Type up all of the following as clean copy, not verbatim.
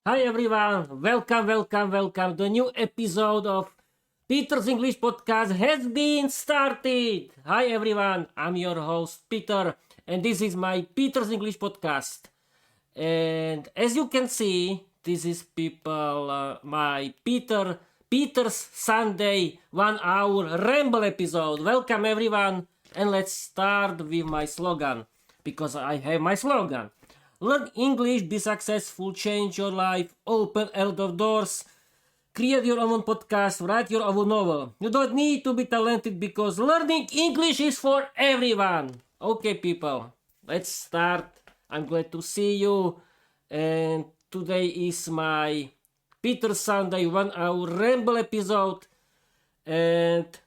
Hi everyone, welcome. The new episode of Peter's English podcast has been started. Hi everyone, I'm your host Peter, and this is my Peter's English podcast. And as you can see, this is my Peter's Sunday 1 hour Ramble episode. Welcome everyone, and let's start with my slogan, because I have my slogan. Learn English, be successful, change your life, open a lot of doors, create your own podcast, write your own novel. You don't need to be talented because learning English is for everyone. Okay, people, let's start. I'm glad to see you. And today is my Peter Sunday 1 hour Ramble episode. And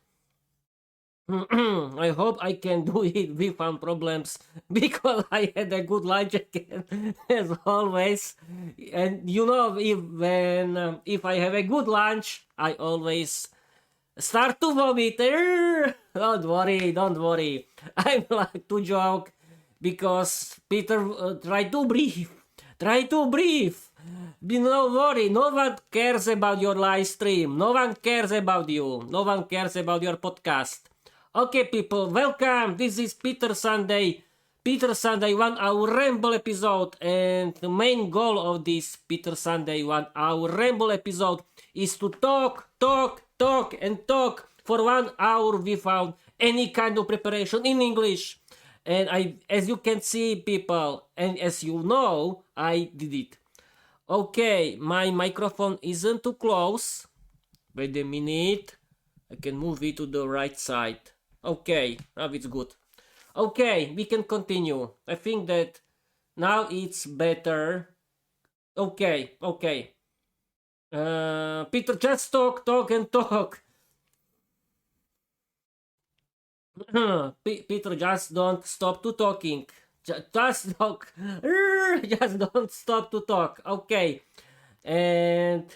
I hope I can do it without problems because I had a good lunch again, as always. And you know, if I have a good lunch, I always start to vomit. Don't worry. I like to joke because Peter, try to breathe. Don't worry, no one cares about your live stream. No one cares about you. No one cares about your podcast. Okay, people, welcome. This is Peter Sunday 1 hour Ramble episode. And the main goal of this Peter Sunday 1 hour Ramble episode is to talk for 1 hour without any kind of preparation in English. And as you can see, people, and as you know, I did it. Okay, my microphone isn't too close. Wait a minute. I can move it to the right side. Okay, now it's good. Okay, we can continue. I think that now it's better. Okay. Peter, just talk. Peter, just don't stop to talking. Just talk. Just don't stop to talk. Okay. And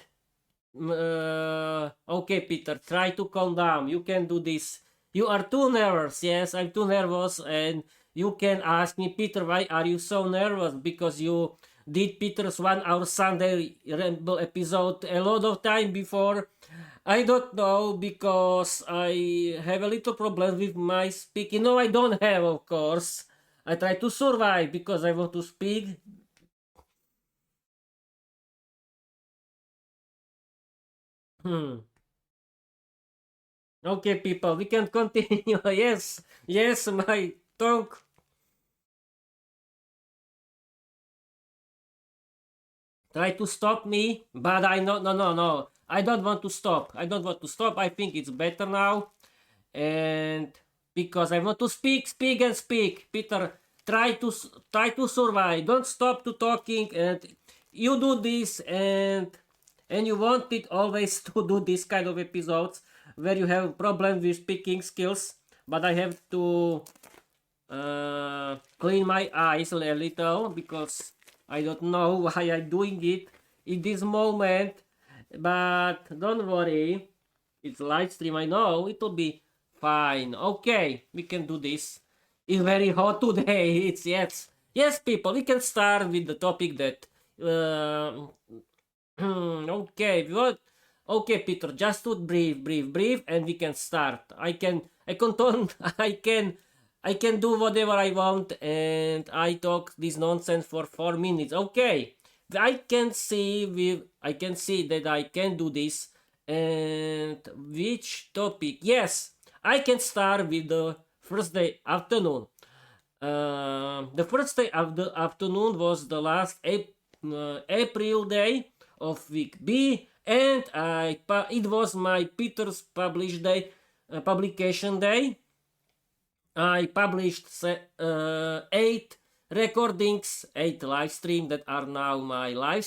okay, Peter, try to calm down. You can do this. You are too nervous. Yes, I'm too nervous. And you can ask me, Peter, why are you so nervous? Because you did Peter's 1 hour Sunday Ramble episode a lot of time before. I don't know, because I have a little problem with my speaking. No, I don't have, of course. I try to survive because I want to speak. Okay, people, we can continue. Yes, my tongue. Try to stop me, but I no. I don't want to stop. I think it's better now, and because I want to speak. Peter, try to survive. Don't stop to talking, and you do this, and you wanted always to do this kind of episodes where you have problem with speaking skills, but I have to clean my eyes a little because I don't know why I'm doing it in this moment. But don't worry, it's live stream. I know it will be fine. Okay, we can do this. It's very hot today. It's yes, people. We can start with the topic that. Okay, what? Okay, Peter, just to breathe, and we can start. I can I can do whatever I want, and I talk this nonsense for 4 minutes. Okay, I can see that I can do this. And which topic? Yes, I can start with the first day afternoon. The first day of the afternoon was the last April day of week B, and it was my Peter's publication day. I published 8 recordings, 8 live stream that are now my my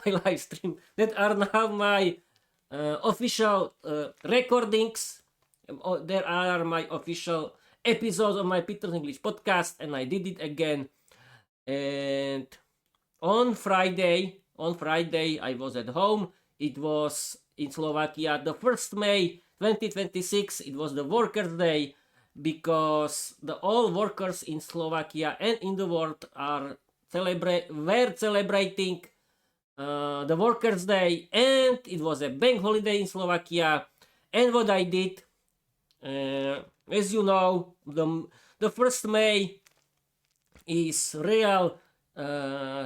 live stream that are now my official recordings. There are my official episodes of my Peter's English podcast, and I did it again. And on Friday I was at home. It was in Slovakia the 1st May 2026. It was the Workers' Day, because all workers in Slovakia and in the world were celebrating the Workers' Day, and it was a bank holiday in Slovakia. And what I did, as you know, the 1st May is real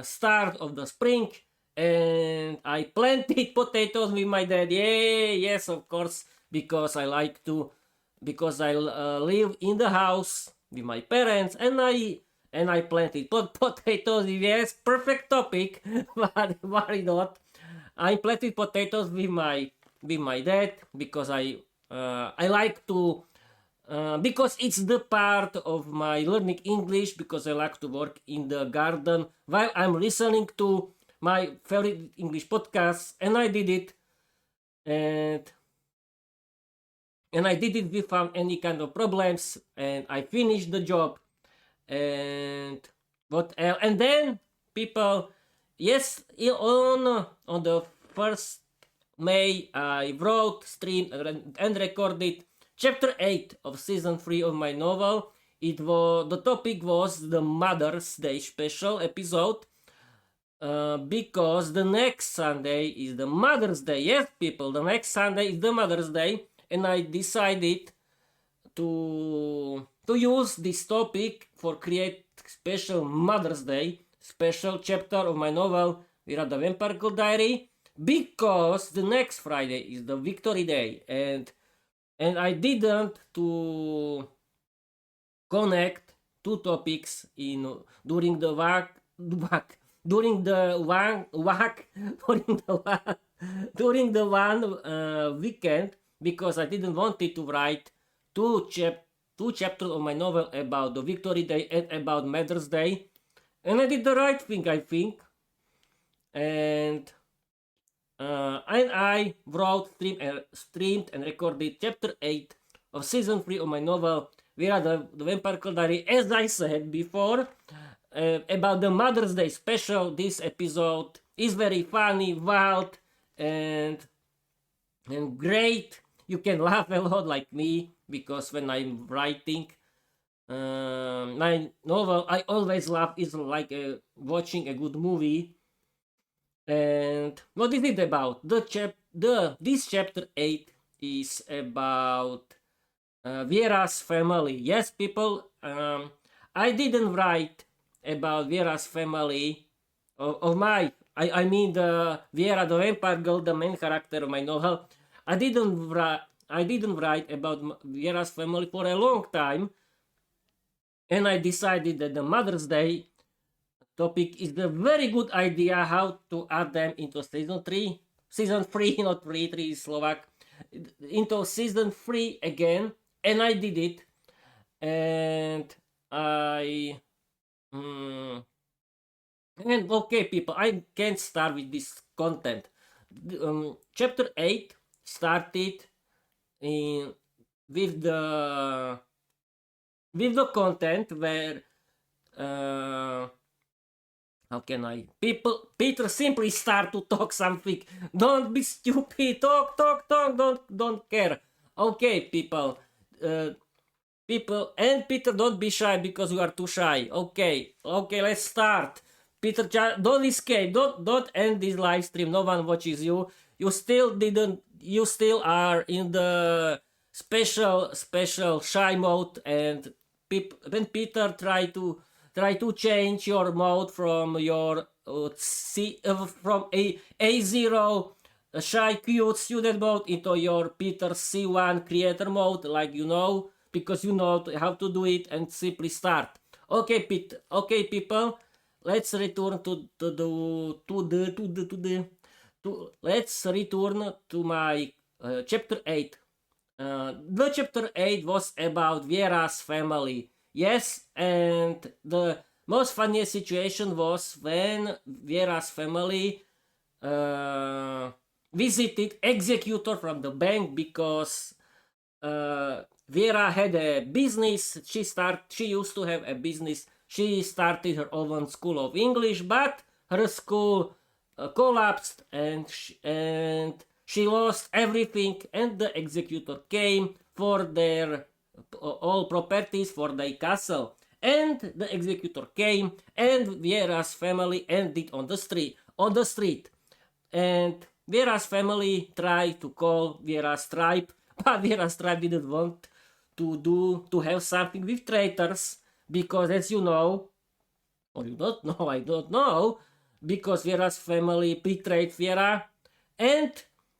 start of the spring, and I planted potatoes with my dad. Yes, of course, because I like to, because I live in the house with my parents, and I planted potatoes. Yes, perfect topic. Why not? I planted potatoes with my dad because I like to, because it's the part of my learning English, because I like to work in the garden while I'm listening to my favorite English podcasts, and I did it, and I did it without any kind of problems, and I finished the job. And what else? And then people, yes, on the 1st May, I wrote, streamed, and recorded chapter 8 of season 3 of my novel. The topic was the Mother's Day special episode, because the next Sunday is the Mother's Day. Yes, people, the next Sunday is the Mother's Day, and I decided to use this topic for create special Mother's Day special chapter of my novel Vera the Vampire Girl Diary, because the next Friday is the Victory Day, and I didn't to connect two topics in during the during the one during the one weekend, because I didn't want it to write two chapters of my novel about the Victory Day and about Mother's Day, and I did the right thing, I think. And I wrote, streamed, and recorded chapter 8 of season 3 of my novel Vera the Vampire Girl Diary, as I said before. About the Mother's Day special. This episode is very funny, wild, and great. You can laugh a lot like me, because when I'm writing my novel, I always laugh. It's like watching a good movie. And what is it about? This chapter 8 is about Vera's family. Yes, people, I didn't write about Vera's family of my. I mean the Vera the Vampire Girl, the main character of my novel. I didn't write about Vera's family for a long time, and I decided that the Mother's Day topic is the very good idea how to add them into season 3, not 3 is Slovak, into season 3 again. And I did it, and and okay, people, I can start with this content. Chapter 8 started with the content where how can I? Peter, simply start to talk something. Don't be stupid. Talk. Don't care. Okay, people. And Peter, don't be shy because you are too shy. Okay, let's start. Peter, don't escape. Don't end this live stream. No one watches you. You still are in the special shy mode, and when Peter try to change your mode from your from A0 shy cute student mode into your Peter C1 creator mode, like because you know how to do it, and simply start. Okay, people, let's return let's return to my chapter 8. The chapter 8 was about Vera's family. Yes, and the most funniest situation was when Vera's family visited executor from the bank, because Vera had a business. She used to have a business. She started her own school of English, but her school collapsed, and she lost everything, and the executor came for their all properties for the castle, and the executor came, and Vera's family ended on the street. and Vera's family tried to call Vera's tribe, but Vera's tribe didn't want to have something with traitors, because as you know, or you don't know, I don't know, because Vera's family betrayed Vera, and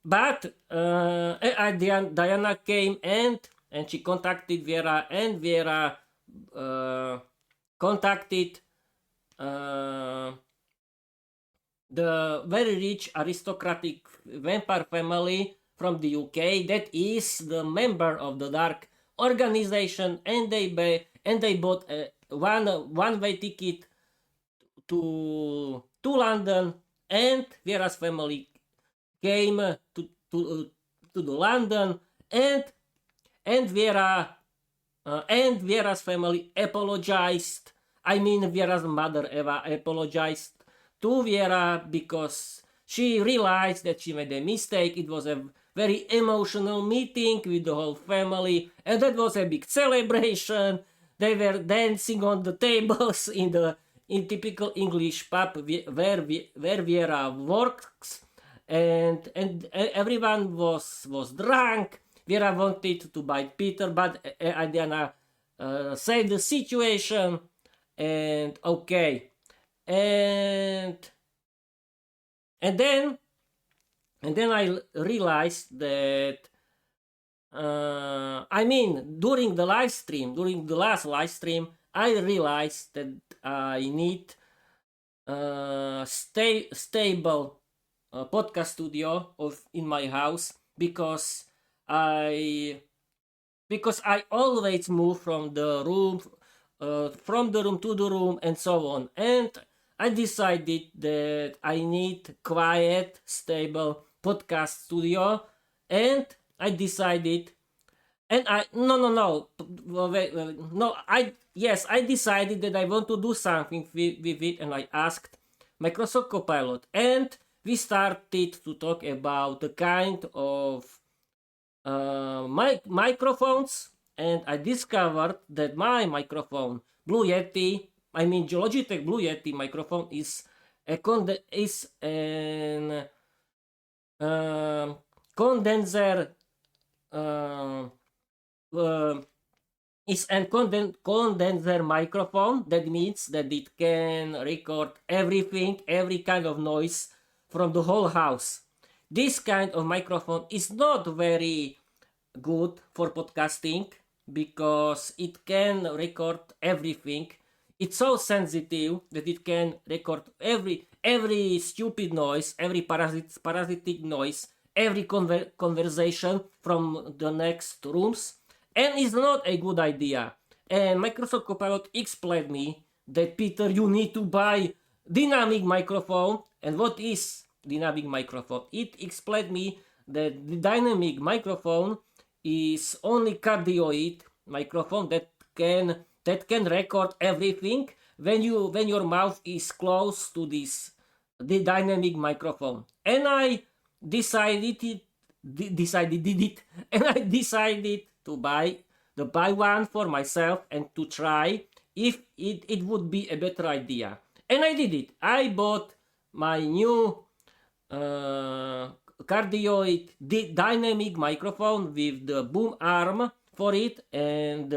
but Diana came and she contacted Vera, and Vera contacted the very rich aristocratic vampire family from the UK that is the member of the Dark Organization, and they bought a one-way ticket to London, and Vera's family came to the London, and Vera and Vera's family apologized. I mean, Vera's mother Eva apologized to Vera because she realized that she made a mistake. It was a very emotional meeting with the whole family, and that was a big celebration. They were dancing on the tables in typical English pub where Vera works, and everyone was drunk. Vera wanted to bite Peter, but Diana saved the situation, and okay, and then I realized that I mean, during the last live stream, I realized that I need stable podcast studio in my house, because I always move from the room to the room and so on, and I decided that I need quiet, stable podcast studio, and I decided, and I I decided that I want to do something with it, and I asked Microsoft Copilot, and we started to talk about the kind of microphones, and I discovered that my microphone, Blue Yeti, I mean Logitech Blue Yeti microphone, is an condenser condenser microphone. That means that it can record everything, every kind of noise from the whole house. This kind of microphone is not very good for podcasting because it can record everything. It's so sensitive that it can record every stupid noise, every parasitic noise, every conversation from the next rooms, and it's not a good idea. And Microsoft Copilot explained me that, Peter, you need to buy dynamic microphone. And what is dynamic microphone? It explained me that the dynamic microphone is only cardioid microphone that can record everything when your mouth is close to the dynamic microphone. And I decided to buy one for myself and to try if it would be a better idea. And I did it. I bought my new cardioid dynamic microphone with the boom arm for it, and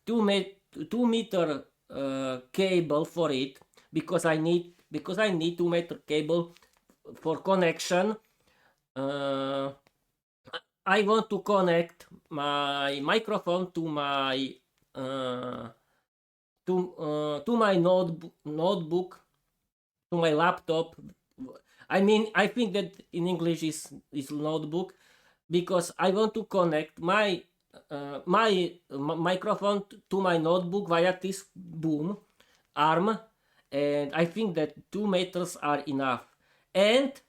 2-meter cable for it, because I need 2-meter cable for connection. I want to connect my microphone to my notebook, to my laptop. I mean, I think that in English is notebook, because I want to connect my microphone to my notebook via this boom arm, and I think that 2 meters are enough. And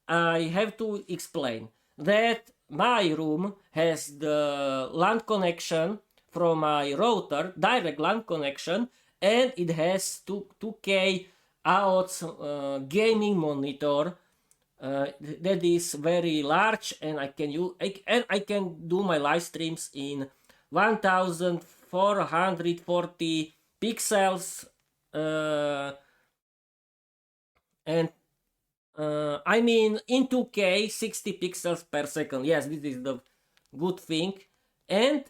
I have to explain that my room has the LAN connection from my router, direct LAN connection, and it has 2K AOTS gaming monitor that is very large, and I can do my live streams in 1440 pixels, and I mean in 2K 60 pixels per second. Yes, this is the good thing. And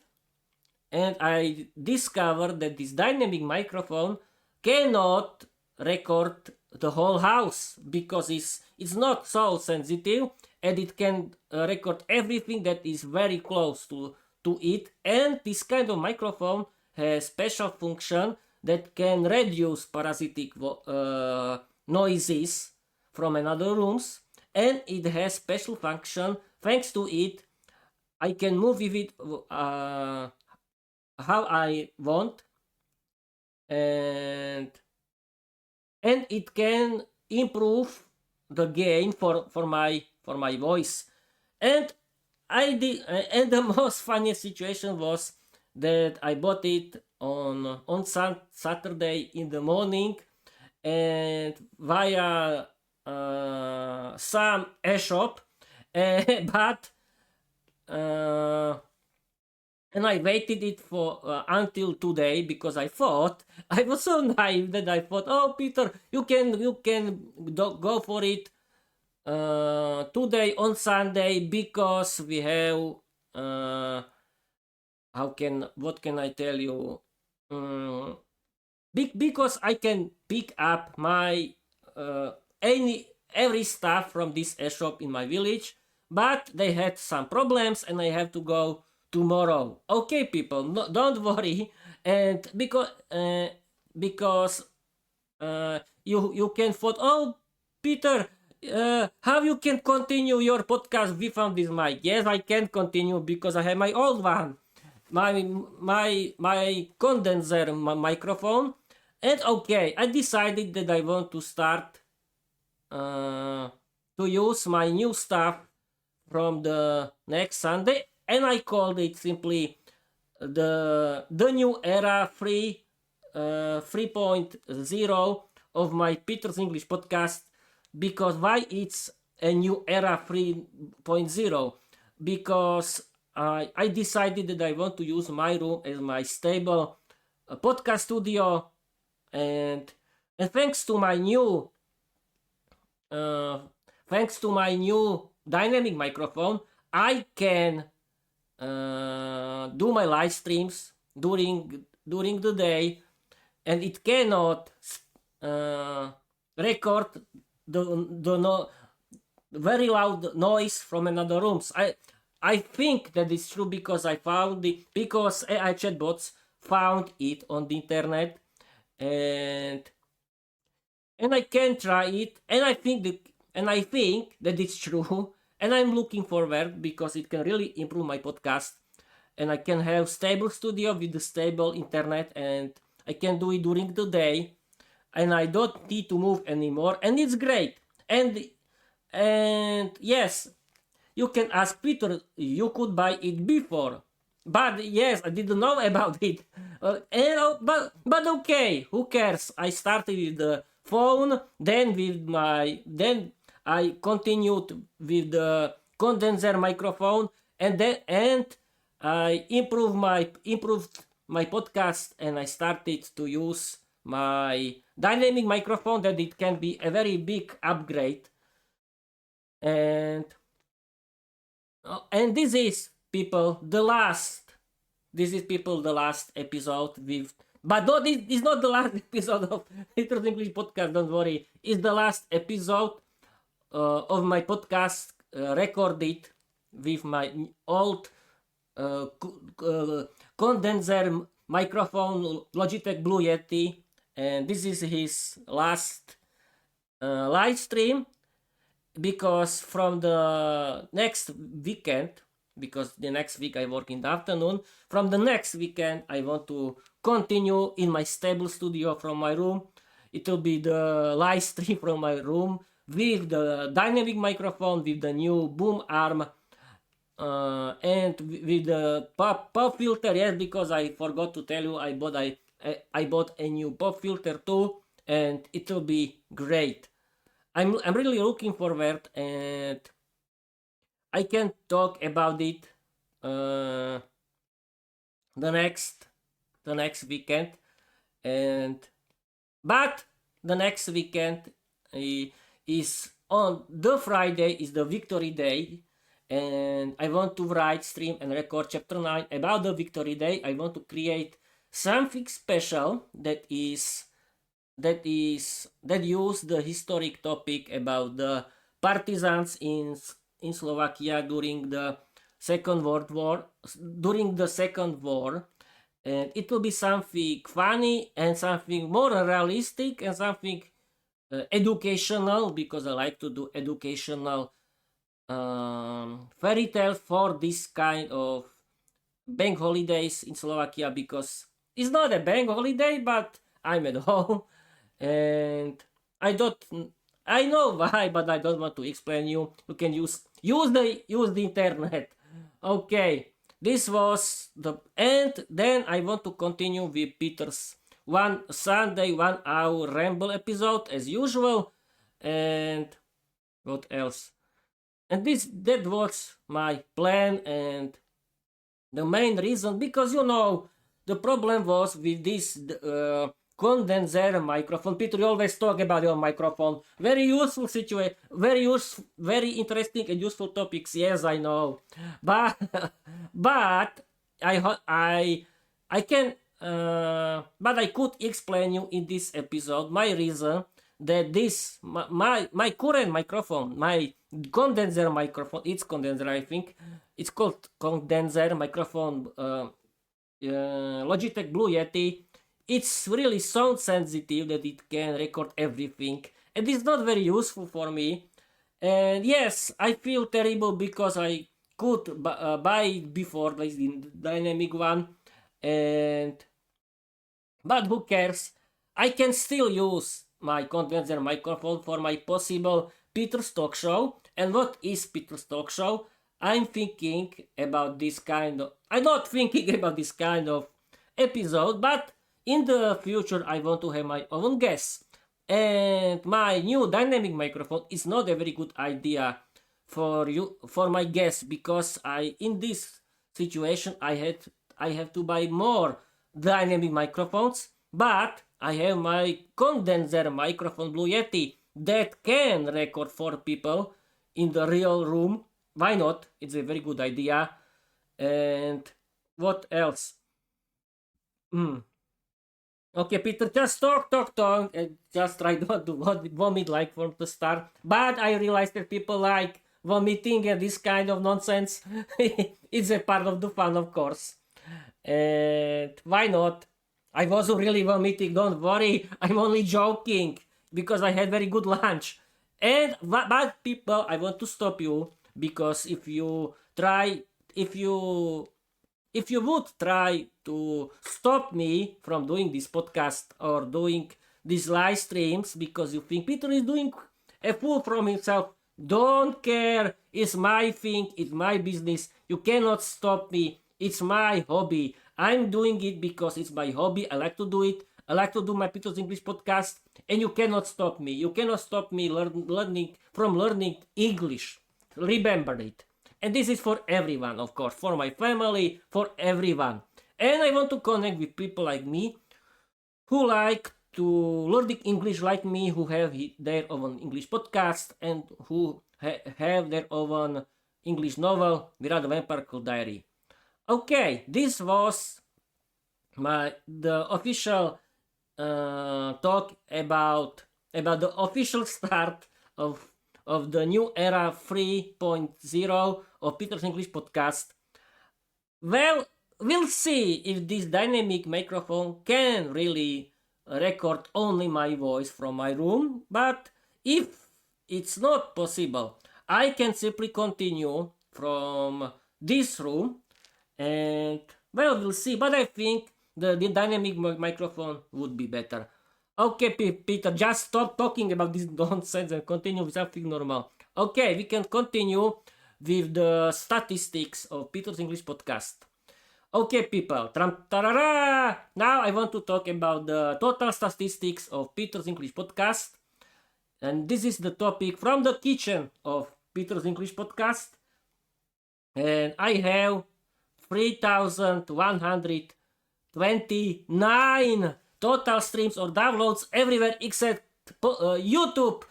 I discovered that this dynamic microphone cannot record the whole house because it's not so sensitive, and it can record everything that is very close to it. And this kind of microphone has special function that can reduce parasitic noises from another rooms, and it has special function. Thanks to it, I can move with it how I want, and it can improve the gain for my voice. And I did, and the most funniest situation was that I bought it on Saturday in the morning, and via some e-shop, but uh, and I waited it for until today because I thought I was so naive that I thought, oh Peter, you can go for it today on Sunday because we have what can I tell you? Um, because I can pick up my every stuff from this shop in my village, but they had some problems and I have to go tomorrow. Okay, people, no, don't worry, and because you can thought, oh Peter, how you can continue your podcast without this mic? Yes, I can continue because I have my old one, my condenser microphone. And okay, I decided that I want to start to use my new stuff from the next Sunday, and I called it simply the new era 3.0 of my Peter's English podcast. Because why it's a new era 3.0? Because I decided that I want to use my room as my stable podcast studio, and thanks to my new uh, dynamic microphone, I can do my live streams during the day, and it cannot record the no, very loud noise from another rooms. I think that is true because I found it, because AI chatbots found it on the internet, and I can try it, and I think that it's true, and I'm looking forward because it can really improve my podcast, and I can have stable studio with the stable internet, and I can do it during the day, and I don't need to move anymore, and it's great. And yes, you can ask Peter, you could buy it before. But yes, I didn't know about it. But okay, who cares? I started with the phone, then I continued with the condenser microphone, and I improved my podcast, and I started to use my dynamic microphone, that it can be a very big upgrade. And this is people the last episode with, but no, this is not the last episode of Peter's English podcast, don't worry. It's the last episode of my podcast recorded with my old condenser microphone Logitech Blue Yeti, and this is his last live stream, because from the next weekend, because the next week I work in the afternoon, from the next weekend I want to continue in my stable studio from my room. It will be the live stream from my room with the dynamic microphone, with the new boom arm, and with the pop filter. Yes, because I forgot to tell you, I bought a new pop filter too, and it will be great. I'm really looking forward, and I can talk about it uh, the next weekend, and but the next weekend is on the Friday is the Victory Day, and I want to write, stream, and record chapter 9 about the Victory Day. I want to create something special that use the historic topic about the partisans in Slovakia during the Second World War. And it will be something funny and something more realistic and something educational, because I like to do educational fairy tale for this kind of bank holidays in Slovakia, because it's not a bank holiday, but I'm at home and I know why, but I don't want to explain you. You can use the internet. Okay, this was the end. Then I want to continue with Peter's one Sunday 1 hour Ramble episode as usual. And what else? And that was my plan and the main reason, because the problem was with this condenser microphone. Peter, you always talk about your microphone. Very useful situation, very interesting and useful topics. Yes, I know, but I can but I could explain you in this episode my reason that this my current microphone, my condenser microphone, it's condenser, I think it's called condenser microphone, Logitech Blue Yeti. It's really sound sensitive that it can record everything, and it's not very useful for me. And yes, I feel terrible because I could buy it before, like the dynamic one, but who cares? I can still use my condenser microphone for my possible Peter's talk show. And what is Peter's talk show? I'm not thinking about this kind of episode, but in the future I want to have my own guests. And my new dynamic microphone is not a very good idea for my guests, because in this situation I have to buy more dynamic microphones, but I have my condenser microphone Blue Yeti that can record 4 people in the real room. Why not? It's a very good idea. And what else? Okay, Peter, just talk, and just try not to vomit like from the start. But I realized that people like vomiting and this kind of nonsense. It's a part of the fun, of course. And why not? I wasn't really vomiting, don't worry. I'm only joking because I had very good lunch. And but people, I want to stop you, because if you would try to stop me from doing this podcast or doing these live streams because you think Peter is doing a fool from himself, don't care. It's my thing, it's my business. You cannot stop me. It's my hobby. I'm doing it because it's my hobby. I like to do it. I like to do my Peter's English podcast, and you cannot stop me. You cannot stop me learning English. Remember it. And this is for everyone, of course, for my family, for everyone. And I want to connect with people like me who like to learn English like me, who have their own English podcast and who have their own English novel, Mirada Vampire Diary. Okay, this was the official talk about the official start of the new era 3.0 of Peter's English podcast. Well, we'll see if this dynamic microphone can really record only my voice from my room, but if it's not possible, I can simply continue from this room, and well, we'll see. But I think the dynamic microphone would be better. Okay, Peter, just stop talking about this nonsense and continue with something normal. Okay, we can continue with the statistics of Peter's English podcast. Okay, people, now I want to talk about the total statistics of Peter's English podcast. And this is the topic from the kitchen of Peter's English podcast. And I have 3,129 total streams or downloads everywhere except YouTube.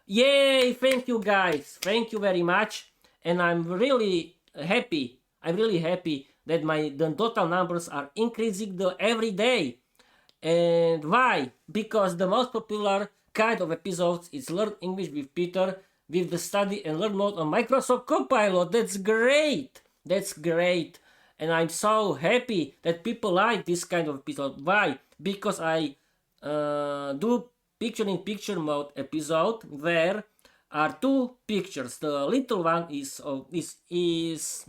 Yay! Thank you guys. Thank you very much. And I'm really happy. I'm really happy that the total numbers are increasing every day. And why? Because the most popular kind of episodes is Learn English with Peter with the study and learn mode on Microsoft Copilot. That's great. That's great. And I'm so happy that people like this kind of episode. Why? Because I do picture-in-picture mode episode where are two pictures. The little one is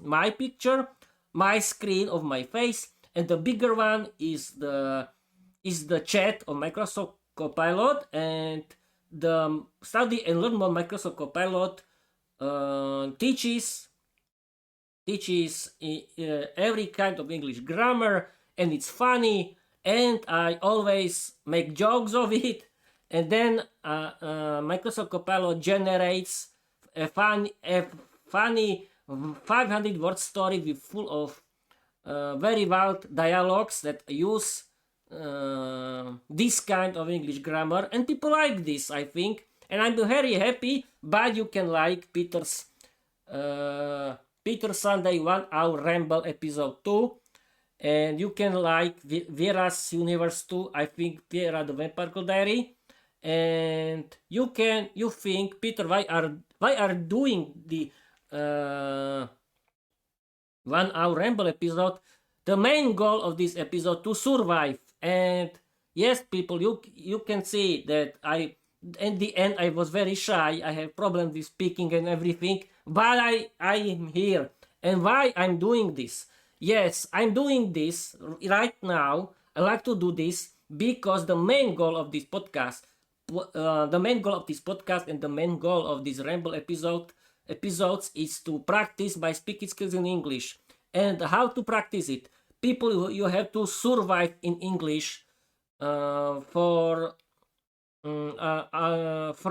my picture, my screen of my face, and the bigger one is the chat of Microsoft Copilot, and the study and learn mode Microsoft Copilot teaches every kind of English grammar, and it's funny, and I always make jokes of it, and then Microsoft Copilot generates a funny 500 word story with full of very wild dialogues that use this kind of English grammar, and people like this, I think, and I'm very happy. But you can like Peter Sunday 1 hour Ramble episode 2, and you can like Vera's Universe 2, I think Vera the Vampire Diary, and you think, Peter, why are doing the 1 hour Ramble episode? The main goal of this episode to survive. And yes, people, you can see that in the end I was very shy. I have problems with speaking and everything, but I am here. And why I'm doing this? Yes, I'm doing this right now. I like to do this because the main goal of this podcast, and the main goal of this Ramble episodes is to practice my speaking skills in English. And how to practice it? People, you have to survive in English for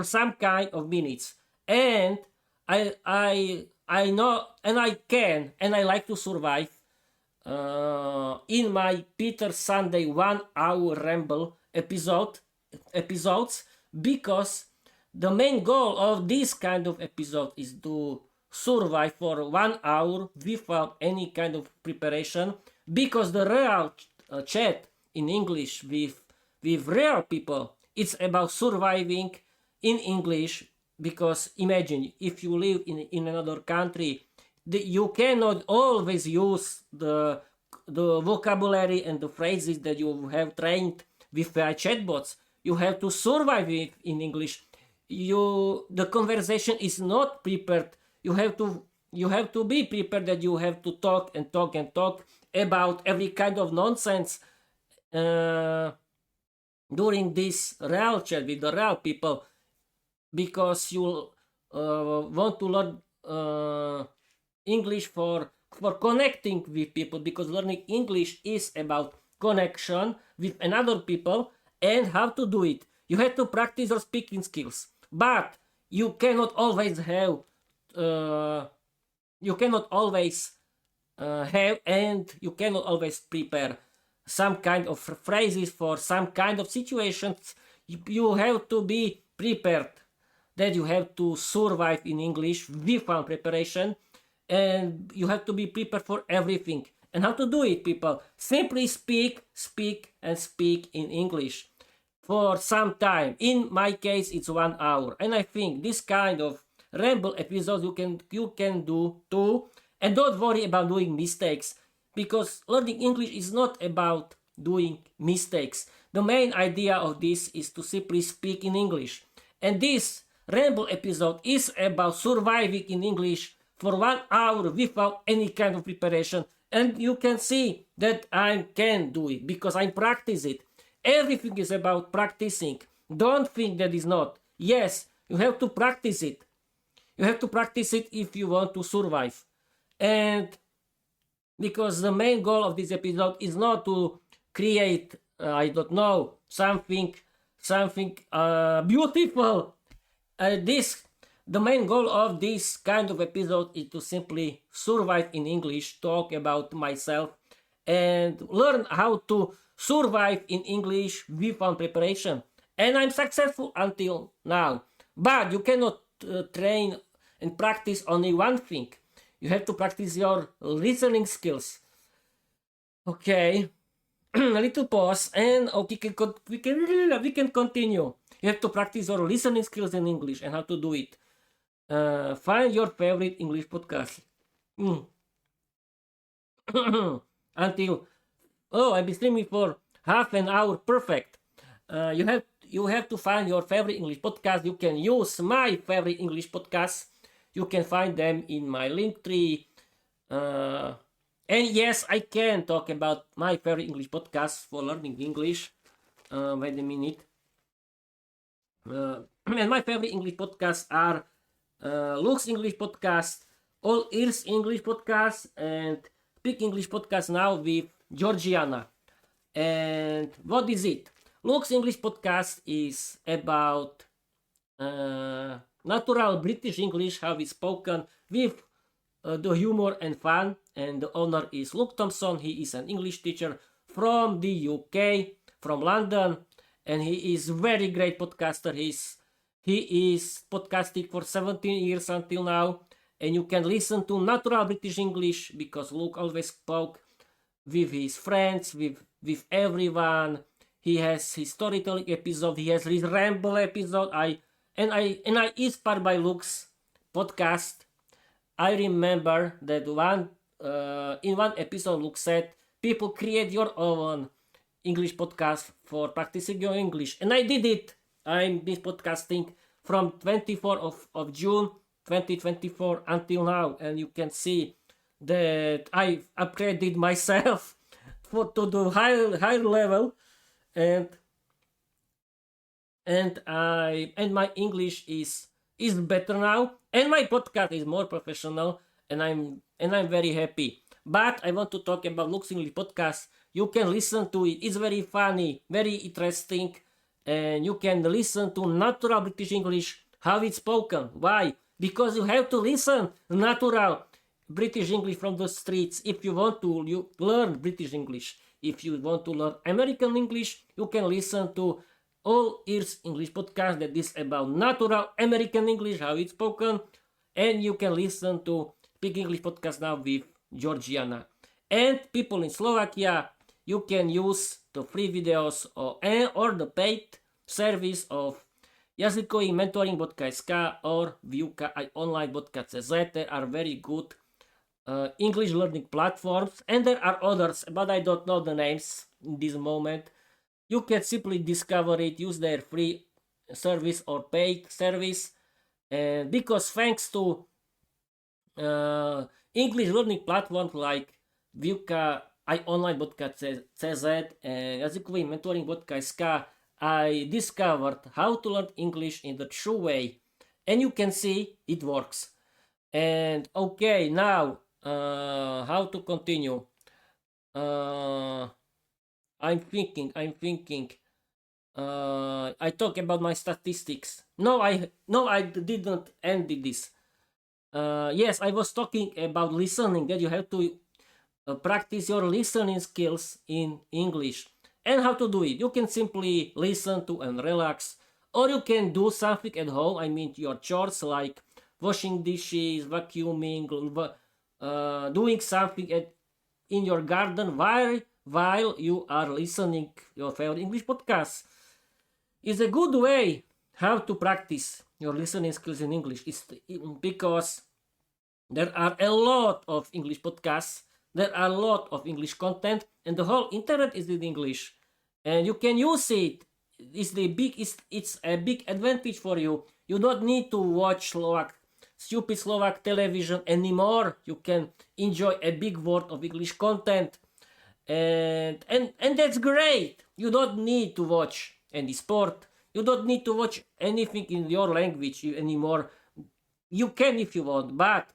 some kind of minutes, and I know, and I can, and I like to survive in my Peter Sunday 1 hour Ramble episodes, because the main goal of this kind of episode is to survive for 1 hour without any kind of preparation, because the real chat in English with real people, it's about surviving in English. Because imagine if you live in another country, you cannot always use the vocabulary and the phrases that you have trained with chatbots. You have to survive it in English. The conversation is not prepared. You have to be prepared that you have to talk and talk and talk about every kind of nonsense during this real chat with the real people, because you want to learn English for connecting with people, because learning English is about connection with another people. And how to do it? You have to practice your speaking skills, but you cannot always have and you cannot always prepare some kind of phrases for some kind of situations. You have to be prepared that you have to survive in English without preparation, and you have to be prepared for everything. And how to do it, people? Simply speak in English for some time. In my case, it's 1 hour, and I think this kind of Ramble episodes you can do too. And don't worry about doing mistakes, because learning English is not about doing mistakes. The main idea of this is to simply speak in English. And this Ramble episode is about surviving in English for 1 hour without any kind of preparation. And you can see that I can do it because I practice it. Everything is about practicing. Don't think that is not. Yes, you have to practice it. You have to practice it if you want to survive. And because the main goal of this episode is not to create, something beautiful. The main goal of this kind of episode is to simply survive in English, talk about myself, and learn how to survive in English without preparation. And I'm successful until now. But you cannot train and practice only one thing. You have to practice your listening skills. Okay, a little pause, and okay, we can continue. You have to practice your listening skills in English and how to do it. Find your favorite English podcast. Until I've been streaming for half an hour. Perfect. You have to find your favorite English podcast. You can use my favorite English podcasts. You can find them in my link tree. And yes, I can talk about my favorite English podcasts for learning English. Wait a minute. And my favorite English podcasts are Luke's English Podcast, All Ears English Podcast, and Speak English Podcast now with Georgiana. And what is it? Luke's English Podcast is about natural British English, how it's spoken with the humor and fun. And the owner is Luke Thompson. He is an English teacher from the UK, from London, and he is very great podcaster. He is podcasting for 17 years until now, and you can listen to natural British English because Luke always spoke with his friends, with everyone. He has his storytelling episode. He has his Ramble episode. I inspired by Luke's podcast. I remember that in one episode Luke said, "People, create your own English podcast for practicing your English," and I did it. I've been podcasting from 24th of June 2024 until now, and you can see that I upgraded myself to the higher level, and my English is better now, and my podcast is more professional, and I'm very happy. But I want to talk about Luke's English podcast. You can listen to it. It's very funny, very interesting, and you can listen to natural British English, how it's spoken. Why? Because you have to listen natural British English from the streets if you want to learn British English. If you want to learn American English, you can listen to All Ears English podcast that is about natural American English, how it's spoken, and you can listen to Speak English podcast now with Georgiana. And people in Slovakia, you can use the free videos or the paid service of jazykový mentoring.sk or výuka aj online.cz. There are very good English learning platforms, and there are others, but I don't know the names in this moment. You can simply discover it, use their free service or paid service, and because thanks to English learning platforms like výuka aj online.cz and jazykový mentoring.sk, I discovered how to learn English in the true way, and you can see it works. And okay, now how to continue? I'm thinking. I talk about my statistics. No, I didn't end this. Yes, I was talking about listening, that you have to practice your listening skills in English. And how to do it? You can simply listen to and relax, or you can do something at home. I mean your chores like washing dishes, vacuuming, doing something in your garden while you are listening your favorite English podcast. It's a good way how to practice your listening skills in English. Because there are a lot of English podcasts, there are a lot of English content, and the whole internet is in English, and you can use it. It's a big advantage for you. You don't need to watch stupid Slovak television anymore. You can enjoy a big world of English content, and that's great. You don't need to watch any sport. You don't need to watch anything in your language anymore. You can if you want, but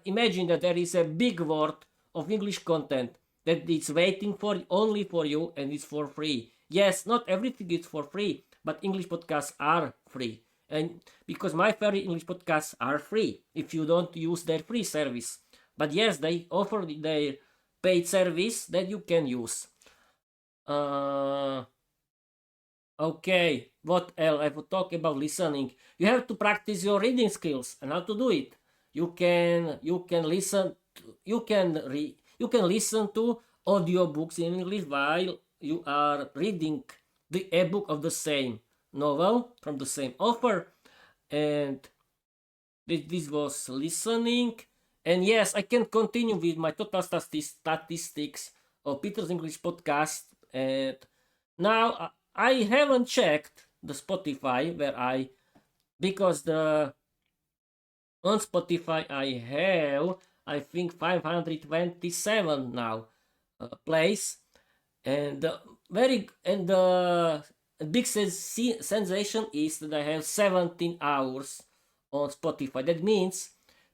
imagine that there is a big world of English content that is waiting only for you, and it's for free. Yes, not everything is for free, but English podcasts are free. And because my favorite English podcasts are free if you don't use their free service. But yes, they offer their paid service that you can use. Okay, What else? I will talk about listening. You have to practice your reading skills and how to do it. You can listen you can listen to audiobooks in English while you are reading the ebook of the same novel from the same author. And this was listening. And yes, I can continue with my total statistics of Peter's English podcast. And now I haven't checked the Spotify because on Spotify I think 527 now plays. And the big sensation is that I have 17 hours on Spotify. That means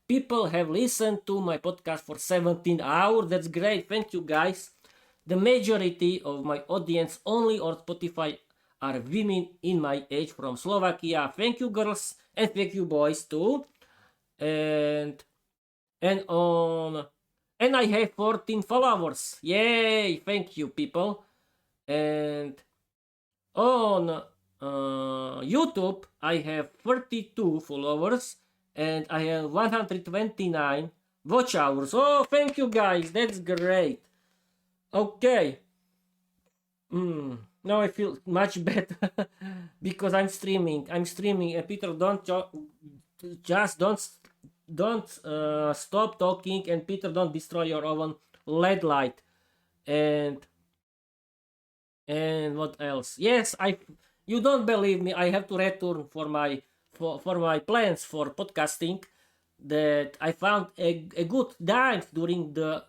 people have listened to my podcast for 17 hours. That's great. Thank you, guys. The majority of my audience only on Spotify are women in my age from Slovakia. Thank you, girls, and thank you, boys, too. And I have 14 followers. Yay! Thank you, people. And on YouTube, I have 32 followers and I have 129 watch hours. Oh, thank you, guys. That's great. Okay. Now I feel much better because I'm streaming. And Peter, don't stop talking, and Peter, don't destroy your own LED light. And what else? Yes, you don't believe me. I have to return for my plans for podcasting, that I found a good time during the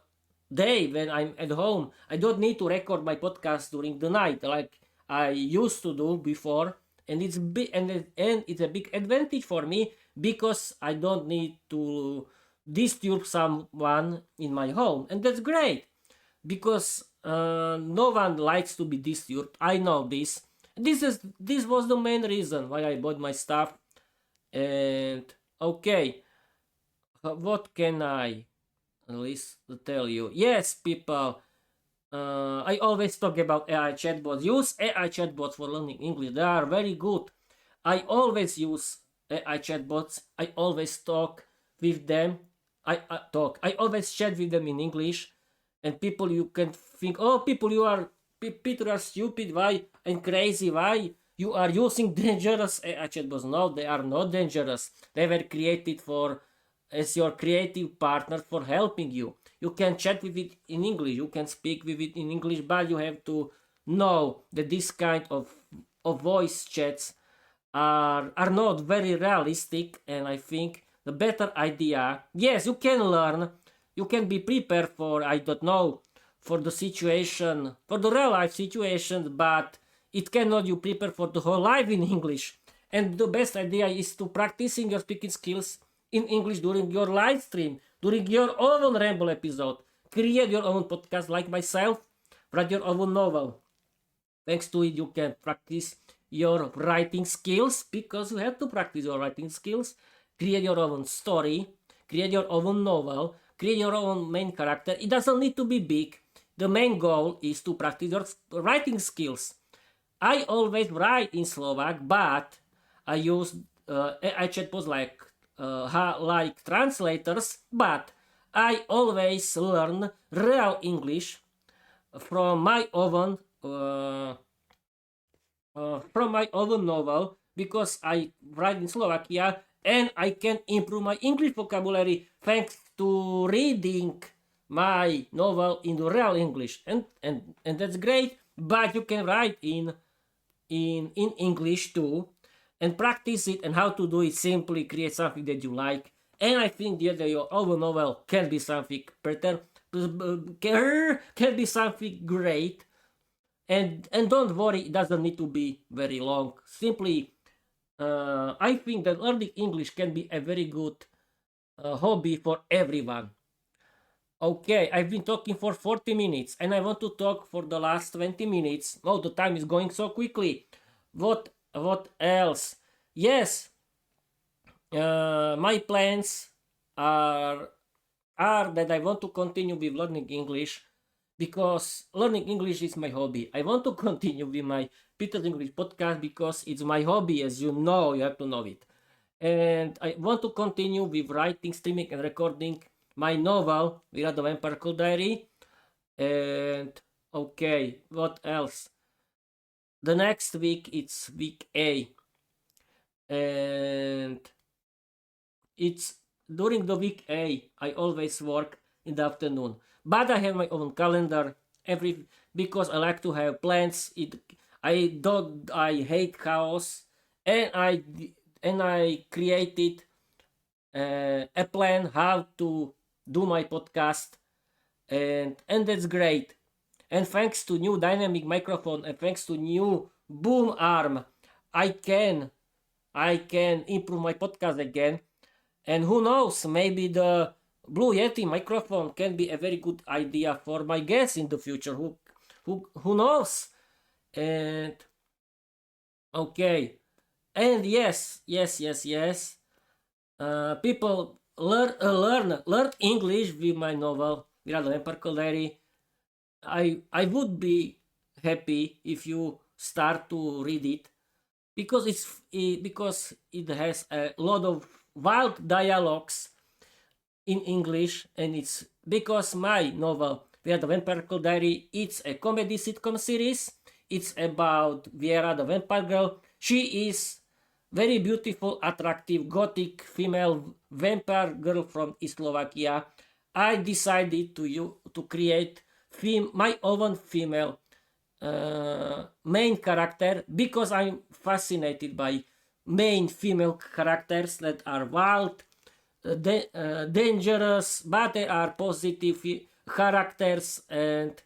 day when I'm at home. I don't need to record my podcast during the night like I used to do before, and it's it's a big advantage for me because I don't need to disturb someone in my home, and that's great because no one likes to be disturbed. I know this. This was the main reason why I bought my stuff. And okay, what can I at least tell you? Yes, people. I always talk about AI chatbots. Use AI chatbots for learning English. They are very good. I always use AI chatbots. I always talk with them. I always chat with them in English. And people, you can think, oh, people, people are stupid. Why? And crazy. Why? You are using dangerous AI chatbots. No, they are not dangerous. They were created as your creative partner for helping you. You can chat with it in English. You can speak with it in English, but you have to know that this kind of voice chats are not very realistic. And I think the better idea, yes, you can learn. You can be prepared for, I don't know, for the situation, for the real life situation, but it cannot you prepare for the whole life in English. And the best idea is to practicing your speaking skills in English during your live stream, during your own Ramble episode. Create your own podcast like myself, write your own novel. Thanks to it, you can practice your writing skills because you have to practice your writing skills. Create your own story, create your own novel, create your own main character. It doesn't need to be big. The main goal is to practice your writing skills. I always write in Slovak, but I use AI chatbots like translators, but I always learn real English from my own novel because I write in Slovakia, and I can improve my English vocabulary thanks to reading my novel in the real English, and that's great. But you can write in English too, and practice it. And how to do it: simply create something that you like. And I think that your own novel can be something better, can be something great. And don't worry, it doesn't need to be very long. Simply, I think that learning English can be a very good hobby for everyone. Okay, I've been talking for 40 minutes and I want to talk for the last 20 minutes. Oh, the time is going so quickly. What else? Yes, my plans are that I want to continue with learning English because learning English is my hobby. I want to continue with my Peter's English podcast because it's my hobby, as you know. You have to know it. And I want to continue with writing, streaming, and recording my novel, Vira the Vampire Diary. And okay, what else? The next week it's week A, and it's during the week A. I always work in the afternoon, but I have my own calendar because I like to have plans. I hate chaos, and I created a plan how to do my podcast, and that's great. And thanks to new dynamic microphone and thanks to new boom arm, I can improve my podcast again. And who knows, maybe the Blue Yeti microphone can be a very good idea for my guests in the future. Who knows? And okay, and yes. People learn English with my novel, Vira the Vampire Diary. I would be happy if you start to read it because it has a lot of wild dialogues in English, and it's because my novel Vera the Vampire Diary, it's a comedy sitcom series. It's about Vera the vampire girl. She is very beautiful, attractive, gothic female vampire girl from Slovakia. I decided to create my own female main character because I'm fascinated by main female characters that are wild, dangerous, but they are positive characters, and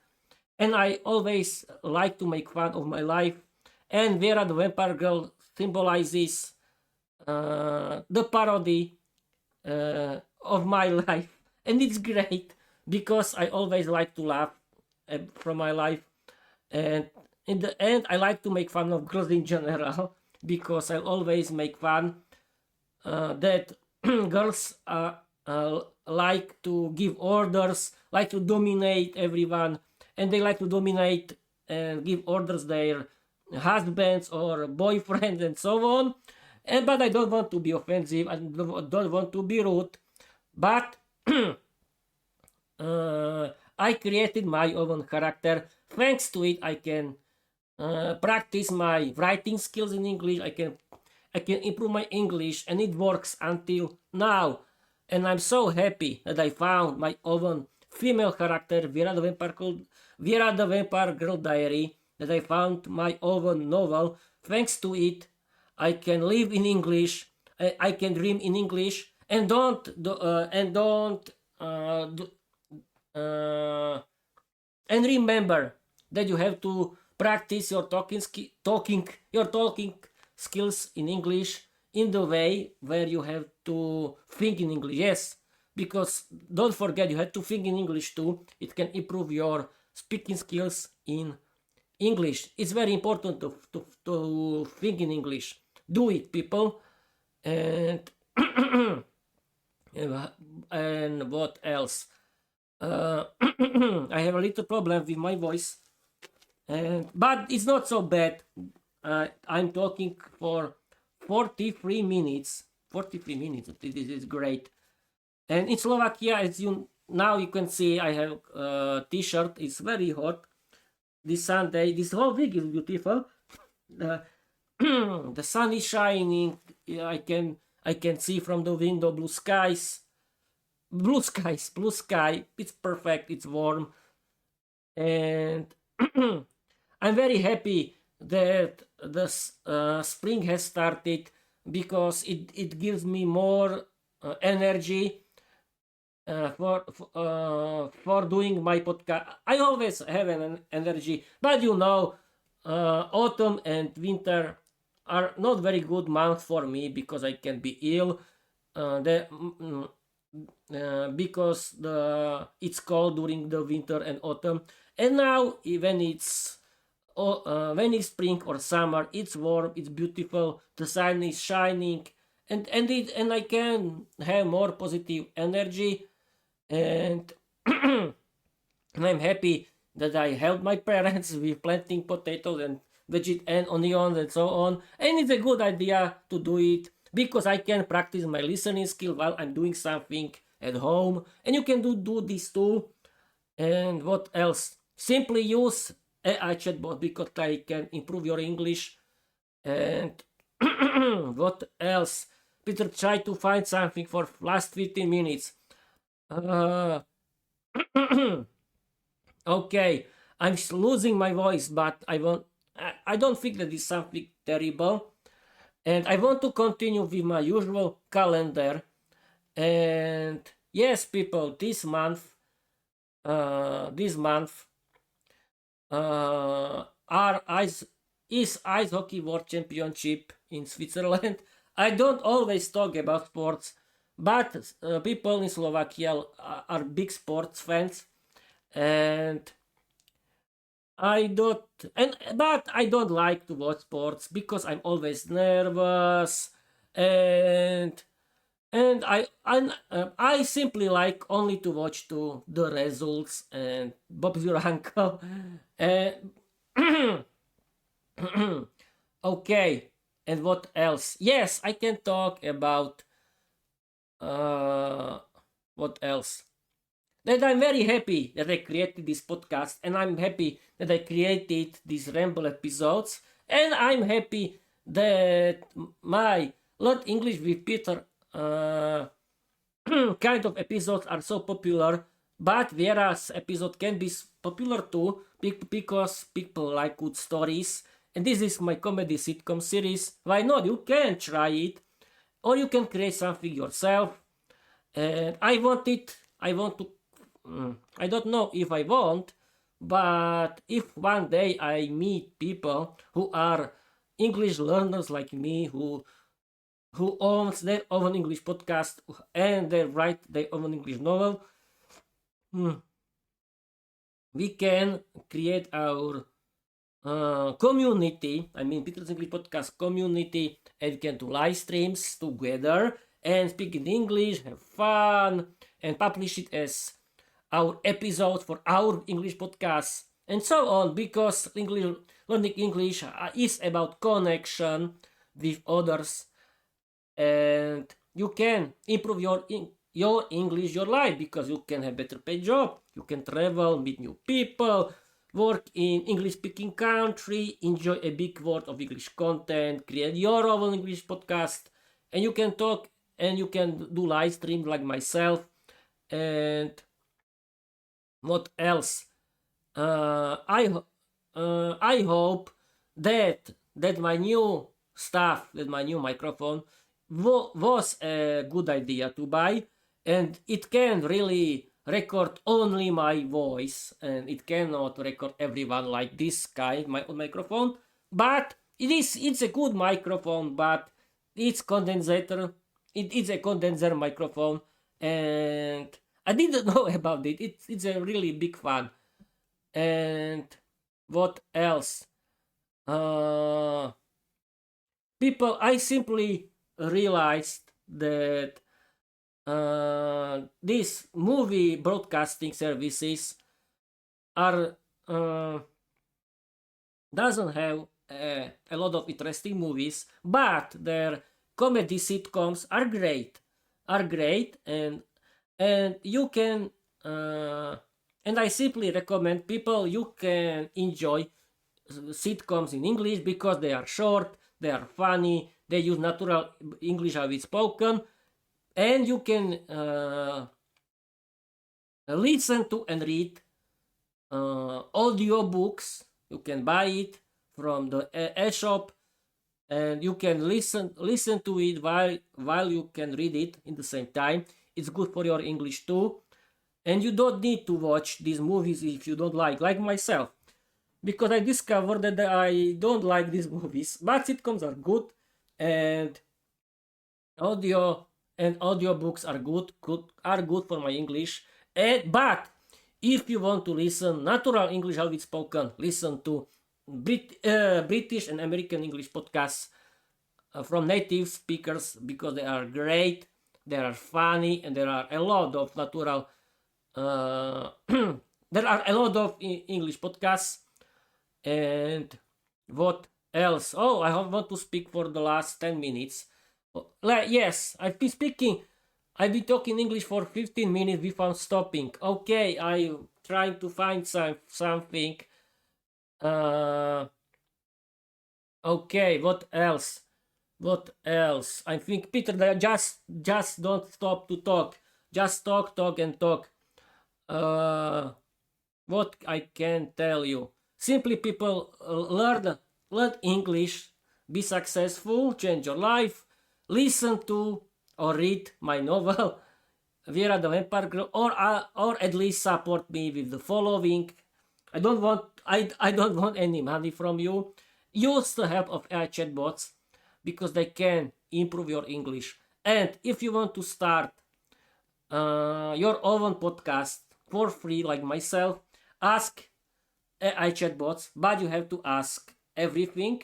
I always like to make fun of my life. And Vera the Vampire Girl symbolizes the parody of my life, and it's great because I always like to laugh from my life, and in the end I like to make fun of girls in general because I always make fun that girls like to give orders, like to dominate everyone, and they like to dominate and give orders their husbands or boyfriends and so on. But I don't want to be offensive, I don't want to be rude, but I created my own character. Thanks to it, I can practice my writing skills in English. I can improve my English, and it works until now. And I'm so happy that I found my own female character, Vera the Vampire Girl Diary. That I found my own novel. Thanks to it, I can live in English. I can dream in English, and don't and remember that you have to practice your talking skills in English in the way where you have to think in English. Yes, because don't forget you have to think in English too. It can improve your speaking skills in English. It's very important to think in English. Do it, people. And and what else? I have a little problem with my voice, but it's not so bad. I'm talking for 43 minutes. 43 minutes. This is great. And in Slovakia, as you can see, I have a t-shirt. It's very hot. This Sunday, this whole week is beautiful. The sun is shining. I can see from the window blue sky. It's perfect. It's warm, and I'm very happy that the spring has started because it gives me more energy for doing my podcast. I always have an energy, but autumn and winter are not very good months for me because I can be ill. Because it's cold during the winter and autumn, and now even when it's spring or summer, it's warm, it's beautiful, the sun is shining, and I can have more positive energy, and I'm happy that I helped my parents with planting potatoes and veggie and onions and so on. And it's a good idea to do it because I can practice my listening skill while I'm doing something at home. And you can do this too. And what else? Simply use AI chatbot because I can improve your English. And what else? Peter, try to find something for last 15 minutes. Uh, okay, I'm losing my voice, but I don't think that is something terrible. And I want to continue with my usual calendar. And yes, people, this month, uh, our ice hockey world championship in Switzerland. I don't always talk about sports, but people in Slovakia are big sports fans, and but I don't like to watch sports because I'm always nervous, and I simply like only to watch the results and Bob's your uncle. And okay, and what else? Yes, I can talk about uh, what else? That I'm very happy that I created this podcast, and I'm happy that I created these Ramble episodes, and I'm happy that my Learn English with Peter kind of episodes are so popular, but whereas episode can be popular too because people like good stories, and this is my comedy sitcom series. Why not? You can try it, or you can create something yourself. And I want to. I don't know if I want, but if one day I meet people who are English learners like me, who owns their own English podcast and they write their own English novel, we can create our community. I mean, Peter's English podcast community, and we can do live streams together and speak in English, have fun, and publish it as our episodes for our English podcast, and so on. Because learning English is about connection with others, and you can improve your English, your life, because you can have better paid job, you can travel, meet new people, work in English speaking country, enjoy a big world of English content, create your own English podcast, and you can talk and you can do live stream like myself. And what else? I hope that my new stuff, that my new microphone was a good idea to buy, and it can really record only my voice, and it cannot record everyone like this guy, my own microphone. But it's a good microphone, but it's condensator. It's a condenser microphone, and I didn't know about it. It's a really big fan. And what else? Uh, People, I simply realized that these movie broadcasting services are doesn't have a lot of interesting movies, but their comedy sitcoms are great, and you can and I simply recommend people, you can enjoy sitcoms in English because they are short, they are funny, they use natural English how it's spoken, and you can listen to and read audio books. You can buy it from the e-shop, and you can listen to it while you can read it in the same time. It's good for your English too, and you don't need to watch these movies if you don't like myself, because I discovered that I don't like these movies, but sitcoms are good, and audiobooks are good for my English. But if you want to listen natural English how it's spoken, listen to British and American English podcasts from native speakers, because they are great, they are funny, and there are a lot of natural there are a lot of English podcasts. And What else? Oh, I want to speak for the last 10 minutes. Yes, I've been talking English for 15 minutes without stopping. Okay, I'm trying to find something. Okay, what else? What else? I think, Peter, just don't stop to talk. Just talk, and talk. What I can tell you? Simply, people, learn English, be successful, change your life, listen to or read my novel, Vera the Vampire Girl, or at least support me with the following. I don't want any money from you. Use the help of AI chatbots because they can improve your English. And if you want to start your own podcast for free, like myself, ask AI chatbots, but you have to ask everything.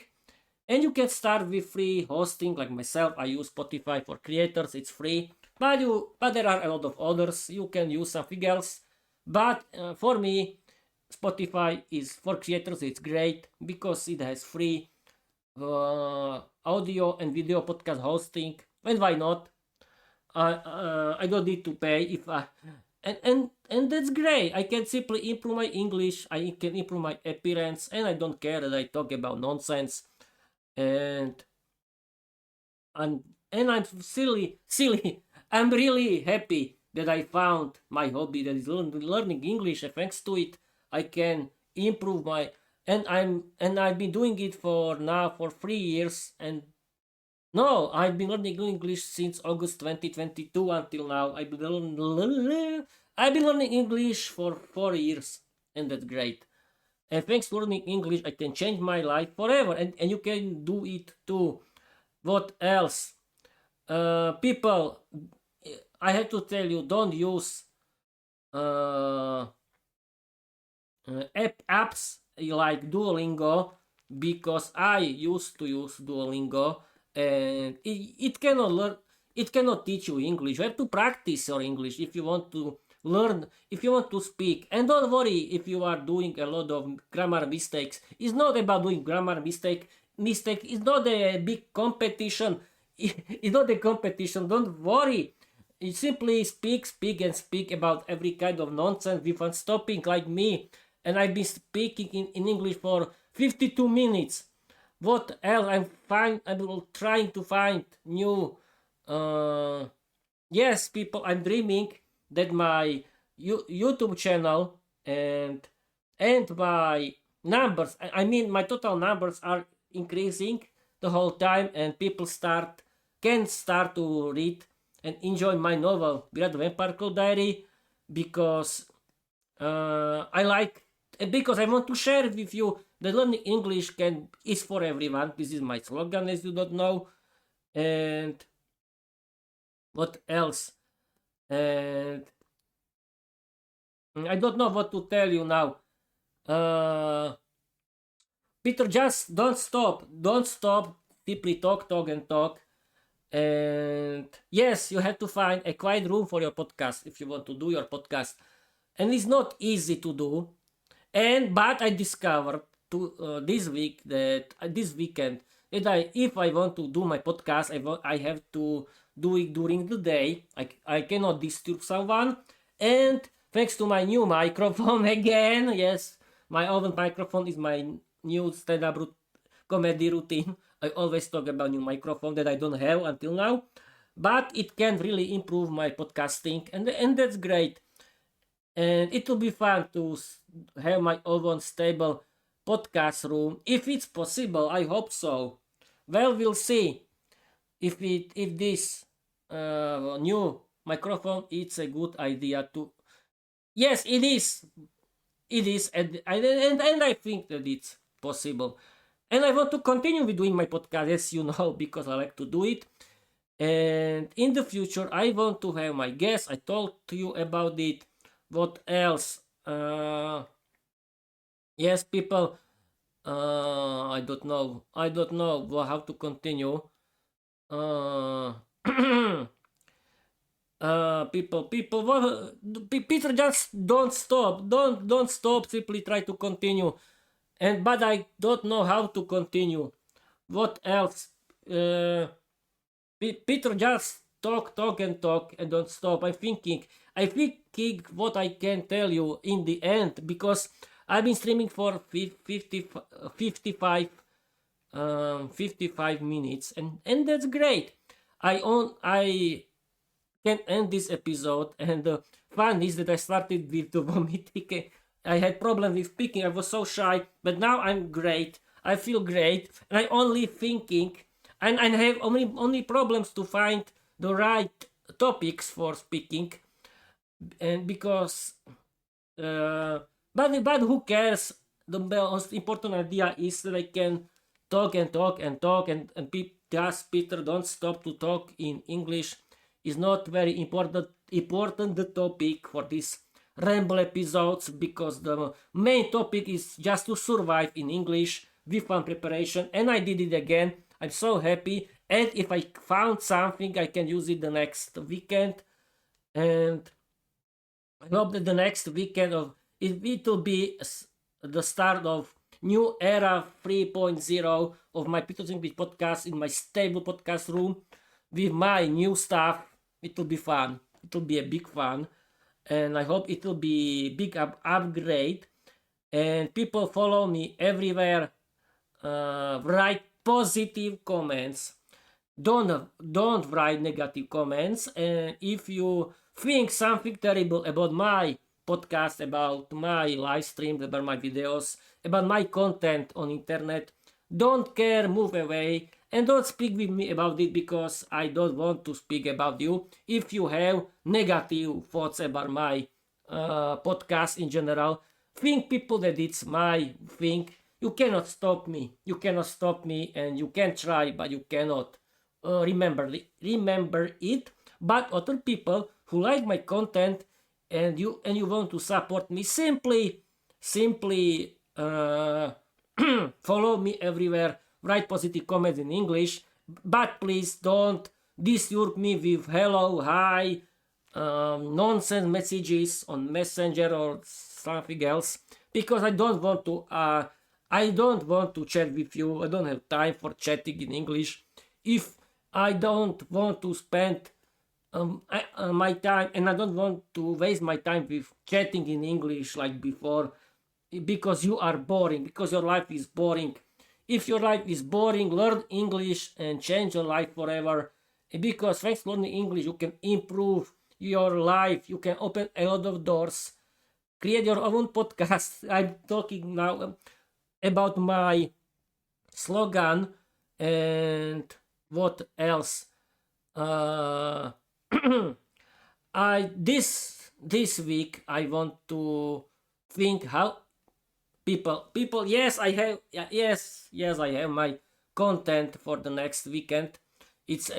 And you can start with free hosting, like myself. I use Spotify for creators; it's free. But there are a lot of others. You can use something else. But for me, Spotify is for creators. It's great because it has free audio and video podcast hosting. And why not? I don't need to pay if I and that's great. I can simply improve my English. I can improve my appearance, and I don't care that I talk about nonsense. And I'm silly. I'm really happy that I found my hobby, that is learning English. And thanks to it, I can improve my and I've been doing it for 3 years. And no, I've been learning English since August 2022 until now. I've been learning English for 4 years, and that's great. And thanks to learning English, I can change my life forever, and you can do it too. What else? People, I have to tell you, don't use uh, apps like Duolingo, because I used to use Duolingo, and it cannot teach you English. You have to practice your English if you want to learn, if you want to speak. And don't worry if you are doing a lot of grammar mistakes. It's not about doing grammar mistake. It's not a big competition. It's not a competition. Don't worry. You simply speak about every kind of nonsense without stopping, like me. And I've been speaking in English for 52 minutes. What else? I'm trying to find new. Yes, people. I'm dreaming that my YouTube channel and my numbers. I mean, my total numbers are increasing the whole time, and people can start to read and enjoy my novel, Birad Vampire Diary, because I like, because I want to share with you that learning English is for everyone. This is my slogan, as you don't know. And what else? And I don't know what to tell you now. Peter, just don't stop. Don't stop. Simply talk, and talk. And yes, you have to find a quiet room for your podcast if you want to do your podcast. And it's not easy to do. But I discovered this weekend that if I want to do my podcast, I have to do it during the day. I cannot disturb someone. And thanks to my new microphone again, yes, my own microphone is my new stand-up comedy routine. I always talk about new microphone that I don't have until now, but it can really improve my podcasting, and that's great. And it will be fun to have my own stable podcast room if it's possible. I hope so. Well, we'll see if this new microphone it's a good idea to. Yes, it is. It is, and I think that it's possible. And I want to continue with doing my podcast, as you know, because I like to do it. And in the future, I want to have my guests. I told you about it. What else? Yes, people. I don't know. How to continue. People. Peter, just don't stop. Don't stop. Simply try to continue. but I don't know how to continue. What else? Peter just talk and talk and don't stop. I thinking what I can tell you in the end, because I've been streaming for 55 minutes, and that's great. I can end this episode, and the fun is that I started with the vomiting. I had problem with speaking. I was so shy, but now I'm great. I feel great, and I only thinking, and I have only problems to find the right topics for speaking, and because but who cares? The most important idea is that I can talk and talk and talk, and just Peter don't stop to talk in English. Is not very important the topic for this ramble episodes, because the main topic is just to survive in English with fun preparation, and I did it again. I'm so happy, and if I found something, I can use it the next weekend, and I hope that the next weekend it will be the start of new era 3.0 of my Peter's English podcast in my stable podcast room with my new stuff. It will be fun. It will be a big fun, and I hope it will be big upgrade. And people follow me everywhere. Write positive comments. Don't write negative comments. And if you think something terrible about my podcast, about my live streams, about my videos, about my content on internet, don't care, move away, and don't speak with me about it, because I don't want to speak about you. If you have negative thoughts about my podcast in general, think people that it's my thing. You cannot stop me. You cannot stop me, and you can try, but you cannot remember it. But other people who like my content, and you want to support me, simply follow me everywhere, write positive comments in English, but please don't disturb me with hello, hi, nonsense messages on Messenger or something else, because I don't want to chat with you. I don't have time for chatting in English. If I don't want to spend my time, and I don't want to waste my time with chatting in English like before, because you are boring, because your life is boring. If your life is boring, learn English and change your life forever, because thanks to learning English you can improve your life, you can open a lot of doors, create your own podcast. I'm talking now about my slogan, and what else. This week I want to think how people yes, I have, yes, I have my content for the next weekend. It's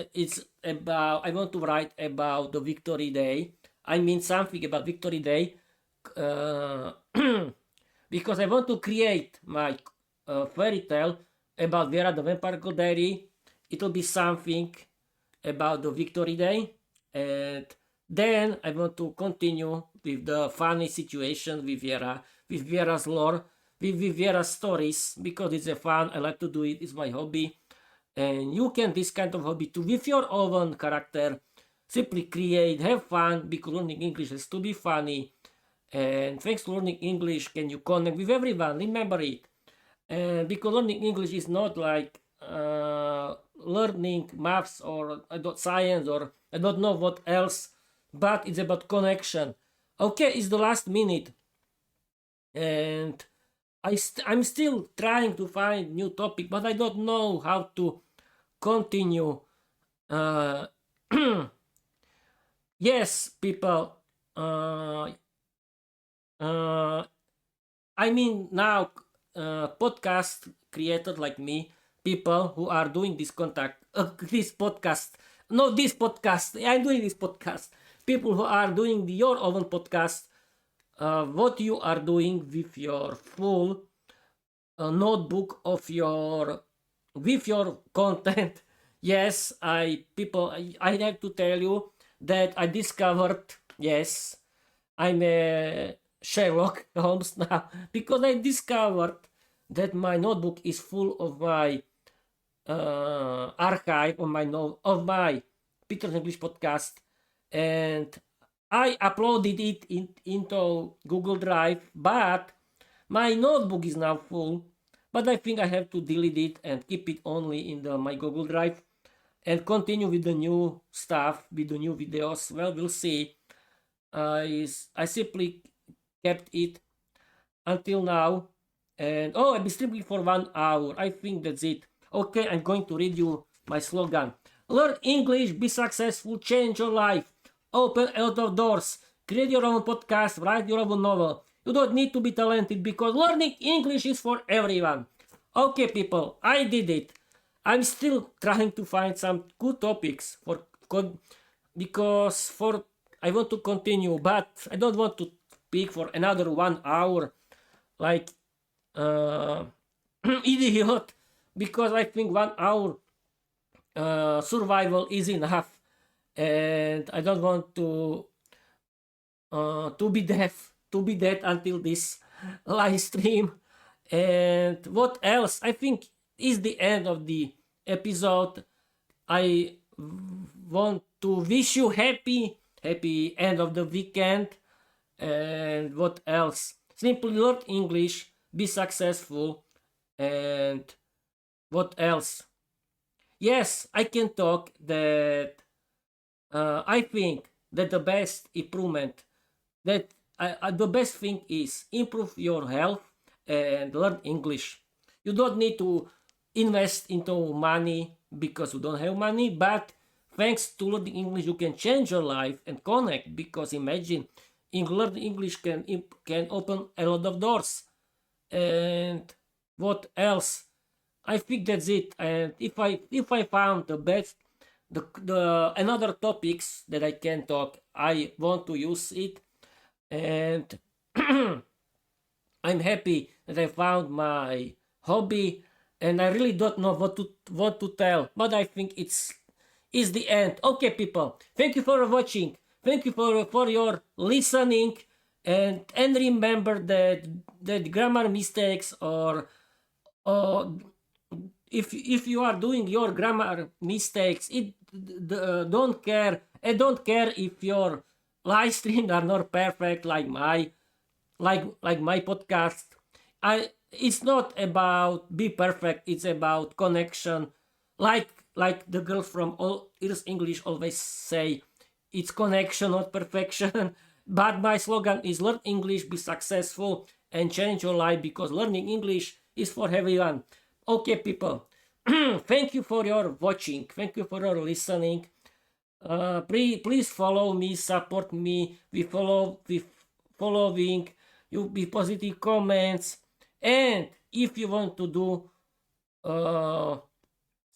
about, I want to write about the Victory Day. I mean something about Victory Day, because I want to create my fairy tale about Vera the Vampire Diary. It will be something about the Victory Day, and then I want to continue with the funny situation with Vera, with Vera's lore, with Vera's stories, because it's a fun. I like to do it. It's my hobby, and you can this kind of hobby too with your own character. Simply create, have fun, because learning English has to be funny. And thanks to learning English, can you connect with everyone? Remember it. And because learning English is not like learning maths or science or I don't know what else, but it's about connection. Okay, it's the last minute, and I'm still trying to find new topic, but I don't know how to continue. Yes, people. I mean now, podcast creators like me, people who are doing this this podcast. No, this podcast. I'm doing this podcast. People who are doing your own podcast. What you are doing with your full notebook of your with your content. Yes, I have to tell you that I discovered. Yes, I'm a Sherlock Holmes now, because I discovered that my notebook is full of my archive of my Peter's English podcast, and I uploaded it into Google Drive, but my notebook is now full. But I think I have to delete it and keep it only in my Google Drive and continue with the new stuff, with the new videos. Well, we'll see. I simply kept it until now, and I've been streaming for 1 hour. I think that's it. Okay, I'm going to read you my slogan. Learn English, be successful, change your life, open a lot of doors, create your own podcast, write your own novel. You don't need to be talented because learning English is for everyone. Okay, people, I did it. I'm still trying to find some good topics because I want to continue, but I don't want to speak for another 1 hour like idiot, because I think 1 hour survival is enough, and I don't want to be dead until this live stream. And what else? I think is the end of the episode. I want to wish you happy end of the weekend. And what else? Simply learn English, be successful, and what else? Yes, I can talk that I think that the best improvement, that the best thing is improve your health and learn English. You don't need to invest into money because you don't have money, but thanks to learning English, you can change your life and connect, because imagine learning English can open a lot of doors. And what else? I think that's it. And if I found the best, the another topics that I can talk, I want to use it. And I'm happy that I found my hobby, and I really don't know what to tell, but I think it's the end. Okay, people, thank you for watching. Thank you for your listening, and remember that grammar mistakes or if you are doing your grammar mistakes, don't care. I don't care if your live streams are not perfect like my podcast. It's not about be perfect. It's about connection. Like the girl from All Ears English always say, it's connection, not perfection. But my slogan is learn English, be successful, and change your life, because learning English is for everyone. Okay, people. Thank you for your watching. Thank you for your listening. Please follow me, support me. With following. You be positive comments, and if you want to do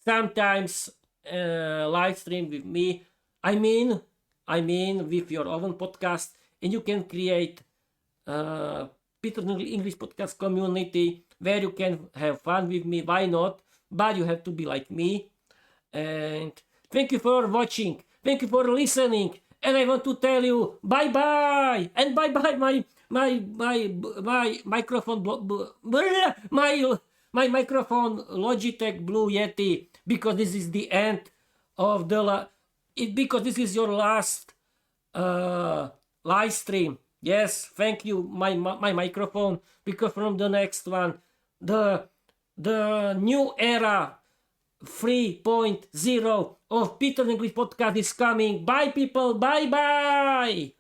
sometimes live stream with me, I mean with your own podcast, and you can create Peter English podcast community where you can have fun with me. Why not? But you have to be like me. And thank you for watching. Thank you for listening. And I want to tell you bye bye, and bye bye my microphone my microphone Logitech Blue Yeti, because this is the end of because this is your last live stream. Yes, thank you my microphone, because from the next one the new era 3.0 of Peter English podcast is coming. Bye, people. Bye bye.